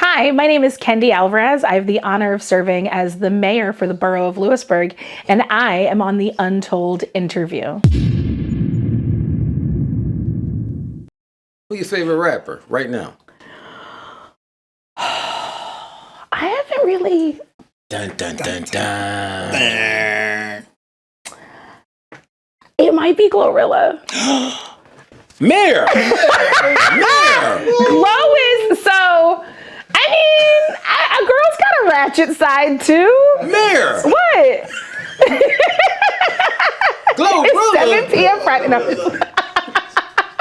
Hi, my name is Kendy Alvarez. I have the honor of serving as the mayor for the borough of Lewisburg, and I am on the Untold interview. Who's your favorite rapper right now? I haven't really. Dun dun dun dun. It might be Glorilla. Mayor! Mayor! Glow is so. I mean, a girl's got a ratchet side too. Mayor! What? Glorilla! It's 7 p.m. Friday. No.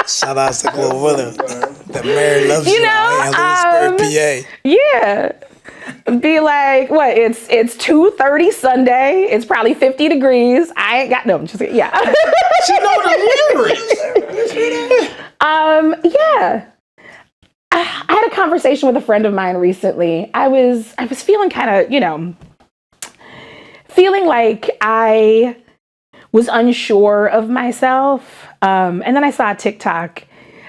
Shout out to Glorilla. The mayor loves you, in Lewisburg, PA. Yeah. Be like, what? It's 2:30 Sunday. It's probably 50 degrees. I ain't got no. Just yeah. She know the lyrics. Yeah. I had a conversation with a friend of mine recently. I was feeling kind of, feeling like I was unsure of myself. And then I saw a TikTok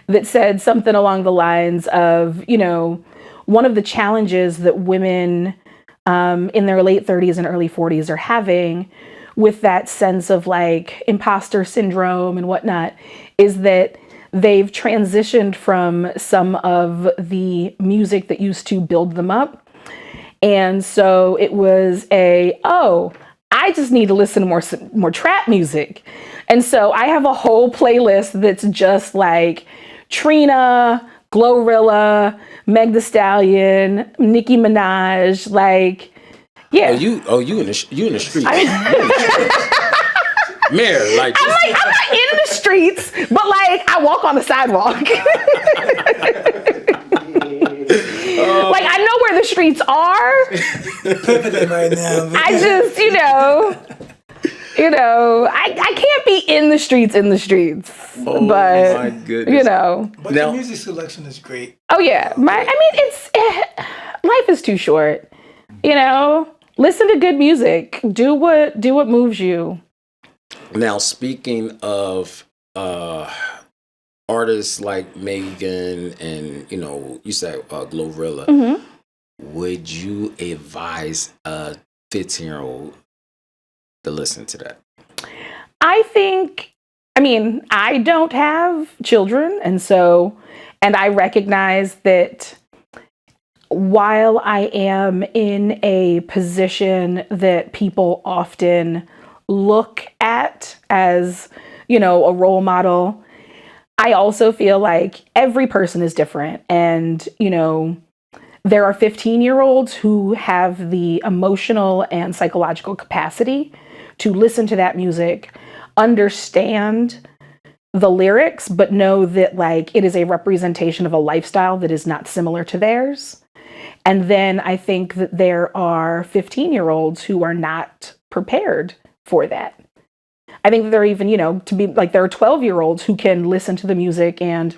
that said something along the lines of, one of the challenges that women in their late 30s and early 40s are having with that sense of like imposter syndrome and whatnot is that they've transitioned from some of the music that used to build them up. And so it was I just need to listen to more trap music. And so I have a whole playlist that's just like Trina, Glorilla, Meg Thee Stallion, Nicki Minaj, like, yeah. You in the streets. Mayor, like I'm not in the streets, but like I walk on the sidewalk. Like I know where the streets are. Pivoting right now. I just, I can't be in the streets. oh but my goodness. But Now- the music selection is great. Oh yeah, life is too short. Listen to good music. Do what moves you. Now, speaking of artists like Megan and, you said Glorilla, Mm-hmm. would you advise a 15-year-old to listen to that? I don't have children, and I recognize that while I am in a position that people often look at as, a role model, I also feel like every person is different. And, there are 15-year-olds who have the emotional and psychological capacity to listen to that music, understand the lyrics, but know that like it is a representation of a lifestyle that is not similar to theirs. And then I think that there are 15-year-olds who are not prepared for that. I think that there are even, to be like, there are 12-year-olds who can listen to the music and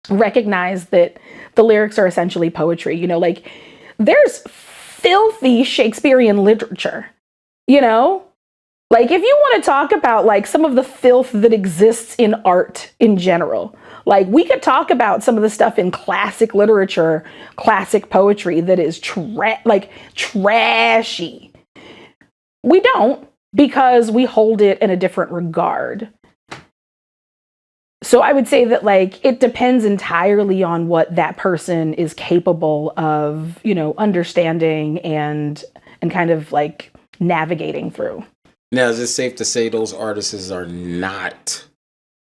recognize that the lyrics are essentially poetry. Like there's filthy Shakespearean literature, Like if you want to talk about like some of the filth that exists in art in general, like we could talk about some of the stuff in classic literature, classic poetry that is trashy. We don't, because we hold it in a different regard. So I would say that like it depends entirely on what that person is capable of, understanding and kind of like navigating through. Now, is it safe to say those artists are not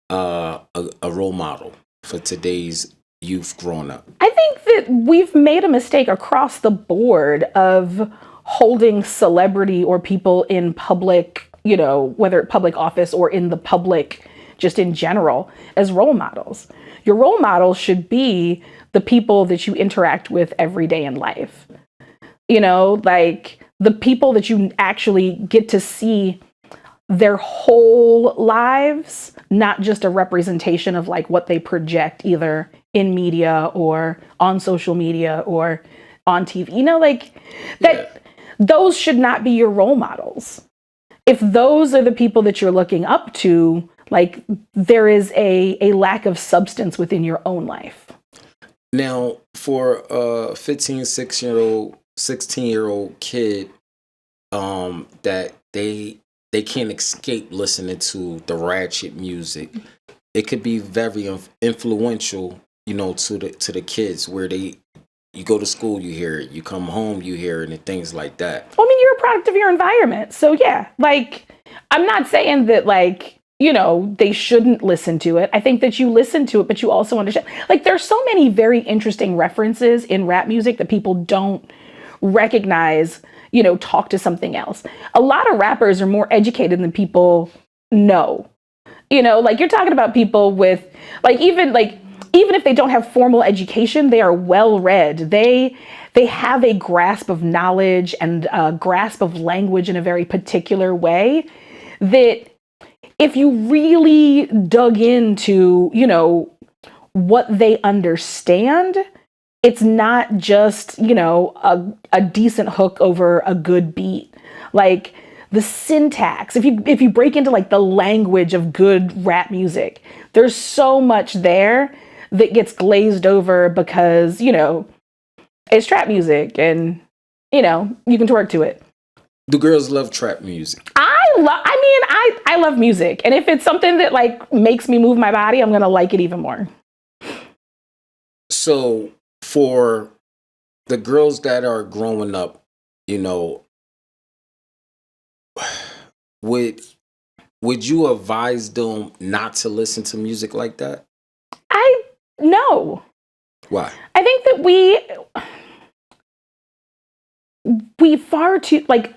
a role model for today's youth growing up? I think that we've made a mistake across the board of holding celebrity or people in public, whether public office or in the public, just in general, as role models. Your role models should be the people that you interact with every day in life. Like the people that you actually get to see their whole lives, not just a representation of like what they project either in media or on social media or on TV. Those should not be your role models. If those are the people that you're looking up to, like there is a lack of substance within your own life. Now, for a 16-year-old kid, that they can't escape listening to the ratchet music. It could be very influential, to the kids, where you go to school, you hear it, you come home, you hear it, and things like that. Well, I mean, you're a product of your environment. So yeah, like, I'm not saying that, like, they shouldn't listen to it. I think that you listen to it, but you also understand, like, there's so many very interesting references in rap music that people don't recognize, talk to something else. A lot of rappers are more educated than people know. Like, you're talking about people with, even if they don't have formal education, they are well read. They have a grasp of knowledge and a grasp of language in a very particular way that, if you really dug into, what they understand, it's not just, a decent hook over a good beat. Like, the syntax, if you break into, like, the language of good rap music, there's so much there that gets glazed over because, it's trap music and, you can twerk to it. Do girls love trap music? I love music. And if it's something that, like, makes me move my body, I'm going to like it even more. So for the girls that are growing up, would you advise them not to listen to music like that? No. Why? I think that we far too, like,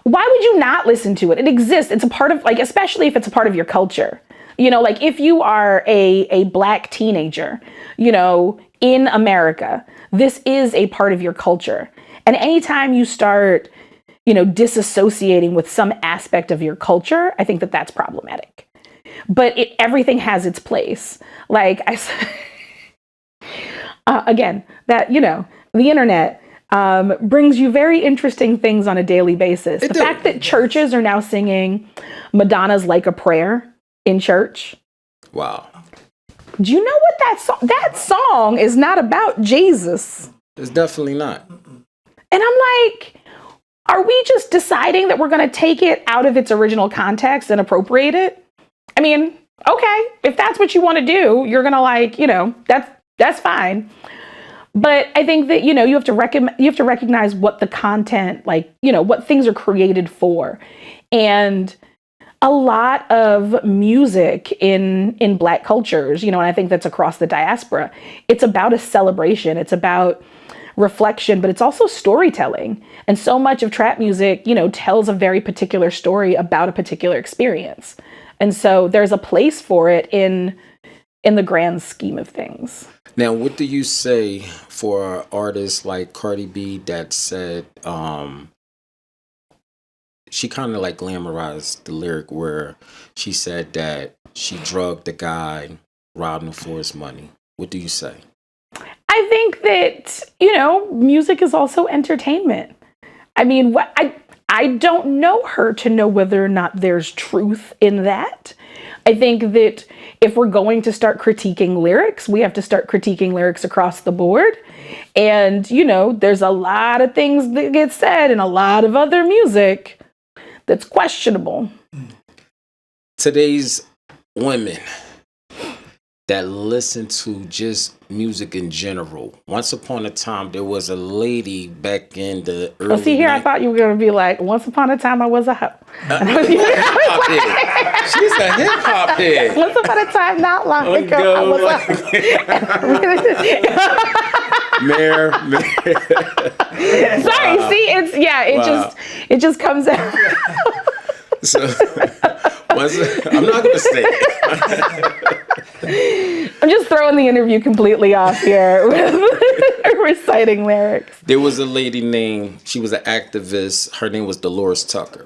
why would you not listen to it? It exists. It's a part of, like, especially if it's a part of your culture. Like, if you are a Black teenager, in America, this is a part of your culture. And anytime you start, disassociating with some aspect of your culture, I think that that's problematic. But everything has its place. Like, again, that, the internet brings you very interesting things on a daily basis. The fact that churches are now singing Madonna's Like a Prayer in church. Wow. Do you know what that song is not about Jesus? It's definitely not. And I'm like, are we just deciding that we're going to take it out of its original context and appropriate it? I mean, okay, if that's what you want to do, you're going to, like, that's fine. But I think that, you have to recognize what the content, like, what things are created for. And a lot of music in Black cultures, and I think that's across the diaspora, it's about a celebration. It's about reflection, but it's also storytelling. And so much of trap music, tells a very particular story about a particular experience. And so there's a place for it in the grand scheme of things. Now, what do you say for artists like Cardi B that said, she kind of, like, glamorized the lyric where she said that she drugged the guy, robbed him for his money? What do you say? I think that, music is also entertainment. I mean, I don't know her to know whether or not there's truth in that. I think that if we're going to start critiquing lyrics, we have to start critiquing lyrics across the board. And, there's a lot of things that get said in a lot of other music that's questionable. Today's women that listen to just music in general. Once upon a time, there was a lady back in the early... Well, see, here I thought you were going to be like, once upon a time, I was a hoe. She's a hip-hop head. Once upon a time, not long ago, I was a Mayor. Sorry, see, it just comes out. So, I'm not going to say it. I'm just throwing the interview completely off here with reciting lyrics. There was a lady she was an activist. Her name was Dolores Tucker.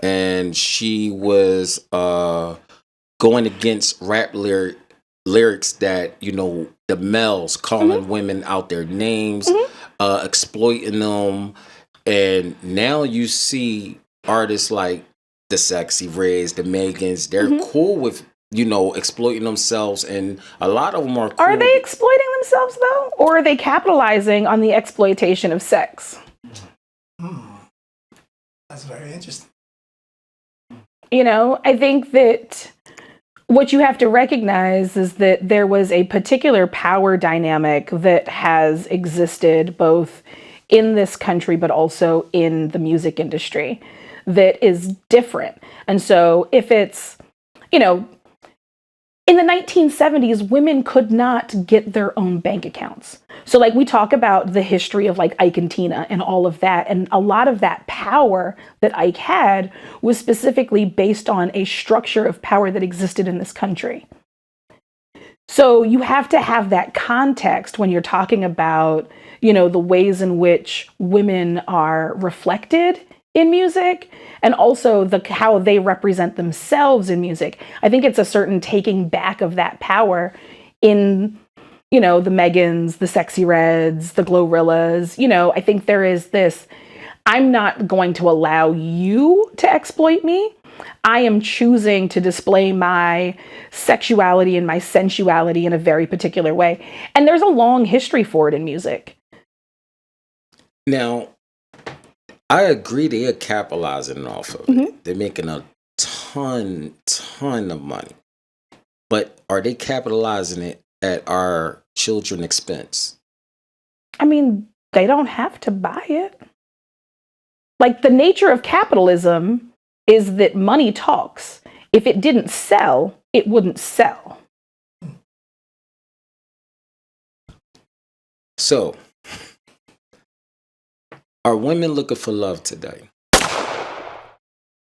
And she was going against rap lyrics that, the males calling women out their names, exploiting them. And now you see artists like the Sexy Reds, the Megans, they're cool with, exploiting themselves, and a lot of them are cool. Are they exploiting themselves, though? Or are they capitalizing on the exploitation of sex? That's very interesting. You know, I think that what you have to recognize is that there was a particular power dynamic that has existed both in this country, but also in the music industry that is different. And so if it's, you know, in the 1970s, women could not get their own bank accounts. So like we talk about the history of like Ike and Tina and all of that. And a lot of that power that Ike had was specifically based on a structure of power that existed in this country. So you have to have that context when you're talking about, you know, the ways in which women are reflected in music, and also how they represent themselves in music. I think it's a certain taking back of that power in, you know, the Megans, the Sexy Reds, the Glorillas. You know, I think there is this, I'm not going to allow you to exploit me. I am choosing to display my sexuality and my sensuality in a very particular way. And there's a long history for it in music. Now, I agree they are capitalizing off of it. They're making a ton of money. But are they capitalizing it at our children's expense? I mean, they don't have to buy it. Like, the nature of capitalism is that money talks. If it didn't sell, it wouldn't sell. So, are women looking for love today?